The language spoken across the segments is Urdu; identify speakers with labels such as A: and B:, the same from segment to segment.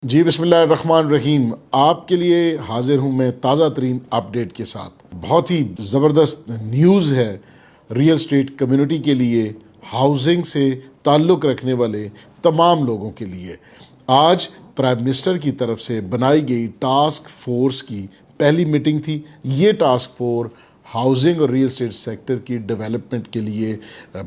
A: جی بسم اللہ الرحمن الرحیم، آپ کے لیے حاضر ہوں میں تازہ ترین اپڈیٹ کے ساتھ۔ بہت ہی زبردست نیوز ہے ریئل اسٹیٹ کمیونٹی کے لیے، ہاؤسنگ سے تعلق رکھنے والے تمام لوگوں کے لیے۔ آج پرائم منسٹر کی طرف سے بنائی گئی ٹاسک فورس کی پہلی میٹنگ تھی۔ یہ ٹاسک فورس ہاؤسنگ اور ریئل اسٹیٹ سیکٹر کی ڈیولپمنٹ کے لیے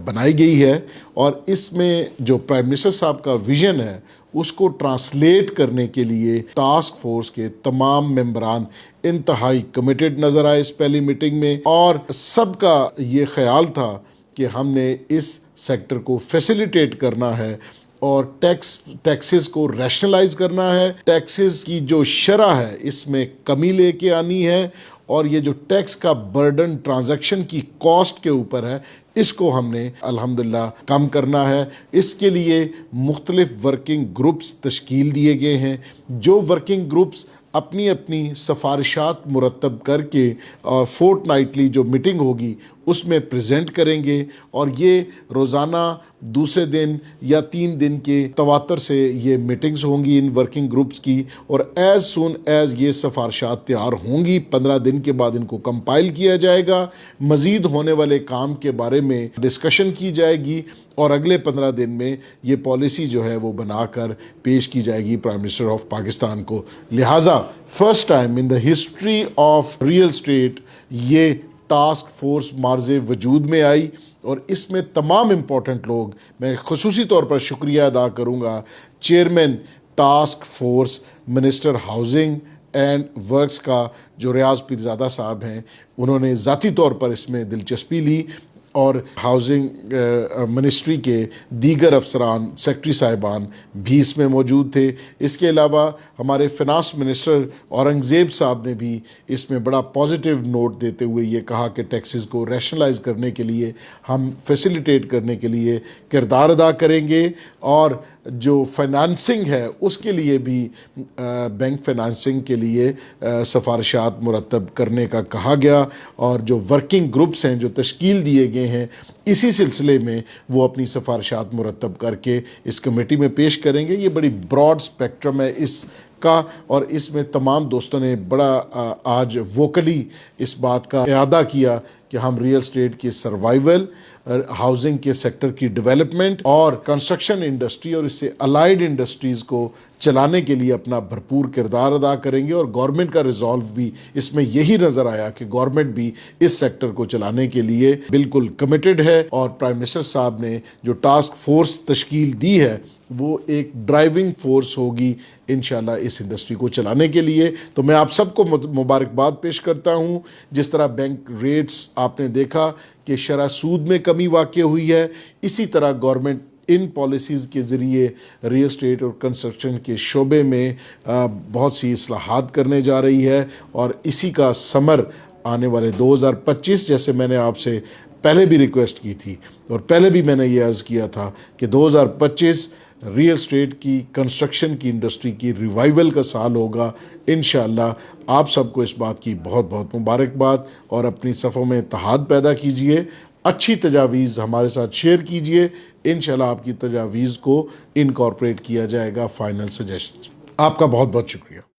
A: بنائی گئی ہے، اور اس میں جو پرائم منسٹر صاحب کا ویژن ہے اس کو ٹرانسلیٹ کرنے کے لیے ٹاسک فورس کے تمام ممبران انتہائی کمیٹڈ نظر آئے اس پہلی میٹنگ میں، اور سب کا یہ خیال تھا کہ ہم نے اس سیکٹر کو فیسیلیٹیٹ کرنا ہے اور ٹیکسز کو ریشنلائز کرنا ہے، ٹیکسز کی جو شرح ہے اس میں کمی لے کے آنی ہے، اور یہ جو ٹیکس کا برڈن ٹرانزیکشن کی کاسٹ کے اوپر ہے اس کو ہم نے الحمدللہ کم کرنا ہے۔ اس کے لیے مختلف ورکنگ گروپس تشکیل دیے گئے ہیں۔ جو ورکنگ گروپس اپنی اپنی سفارشات مرتب کر کے فورٹ نائٹلی جو میٹنگ ہوگی اس میں پریزنٹ کریں گے، اور یہ روزانہ دوسرے دن یا 3 دن کے تواتر سے یہ میٹنگز ہوں گی ان ورکنگ گروپس کی، اور ایز سون ایز یہ سفارشات تیار ہوں گی 15 دن کے بعد ان کو کمپائل کیا جائے گا، مزید ہونے والے کام کے بارے میں ڈسکشن کی جائے گی، اور اگلے 15 دن میں یہ پالیسی جو ہے وہ بنا کر پیش کی جائے گی پرائم منسٹر آف پاکستان کو۔ لہٰذا first time in the history of real estate یہ ٹاسک فورس مارز وجود میں آئی، اور اس میں تمام امپورٹنٹ لوگ، میں خصوصی طور پر شکریہ ادا کروں گا chairman task force minister housing and works کا جو ریاض پیرزادہ صاحب ہیں، انہوں نے ذاتی طور پر اس میں دلچسپی لی، اور ہاؤسنگ منسٹری کے دیگر افسران، سیکٹری صاحبان بھی اس میں موجود تھے۔ اس کے علاوہ ہمارے فنانس منسٹر اورنگزیب صاحب نے بھی اس میں بڑا پازیٹیو نوٹ دیتے ہوئے یہ کہا کہ ٹیکسز کو ریشنلائز کرنے کے لیے ہم فیسیلیٹیٹ کرنے کے لیے کردار ادا کریں گے، اور جو فائنانسنگ ہے اس کے لیے بھی بینک فائنانسنگ کے لیے سفارشات مرتب کرنے کا کہا گیا، اور جو ورکنگ گروپس ہیں جو تشکیل دیے گئے ہیں اسی سلسلے میں وہ اپنی سفارشات مرتب کر کے اس کمیٹی میں پیش کریں گے۔ یہ بڑی براڈ اسپیکٹرم ہے اس کا، اور اس میں تمام دوستوں نے بڑا آج ووکلی اس بات کا اعادہ کیا کہ ہم ریئل اسٹیٹ کی سروائیول، ہاؤسنگ کے سیکٹر کی ڈیولپمنٹ اور کنسٹرکشن انڈسٹری اور اس سے الائیڈ انڈسٹریز کو چلانے کے لیے اپنا بھرپور کردار ادا کریں گے، اور گورنمنٹ کا ریزالو بھی اس میں یہی نظر آیا کہ گورنمنٹ بھی اس سیکٹر کو چلانے کے لیے بالکل کمیٹڈ ہے، اور پرائم منسٹر صاحب نے جو ٹاسک فورس تشکیل دی ہے وہ ایک ڈرائیونگ فورس ہوگی انشاءاللہ اس انڈسٹری کو چلانے کے لیے۔ تو میں آپ سب کو مبارکباد پیش کرتا ہوں۔ جس طرح بینک ریٹس آپ نے دیکھا کہ شرح سود میں کمی واقع ہوئی ہے، اسی طرح گورنمنٹ ان پالیسیز کے ذریعے ریئل اسٹیٹ اور کنسٹرکشن کے شعبے میں بہت سی اصلاحات کرنے جا رہی ہے، اور اسی کا ثمر آنے والے 2025، جیسے میں نے آپ سے پہلے بھی ریکویسٹ کی تھی اور پہلے بھی میں نے یہ عرض کیا تھا کہ 2025 ریئل اسٹیٹ کی کنسٹرکشن کی انڈسٹری کی ریوائیول کا سال ہوگا انشاءاللہ۔ آپ سب کو اس بات کی بہت بہت مبارکباد، اور اپنی صفوں میں اتحاد پیدا کیجئے، اچھی تجاویز ہمارے ساتھ شیئر کیجئے، انشاءاللہ آپ کی تجاویز کو انکارپوریٹ کیا جائے گا فائنل سجیشنز۔ آپ کا بہت بہت شکریہ۔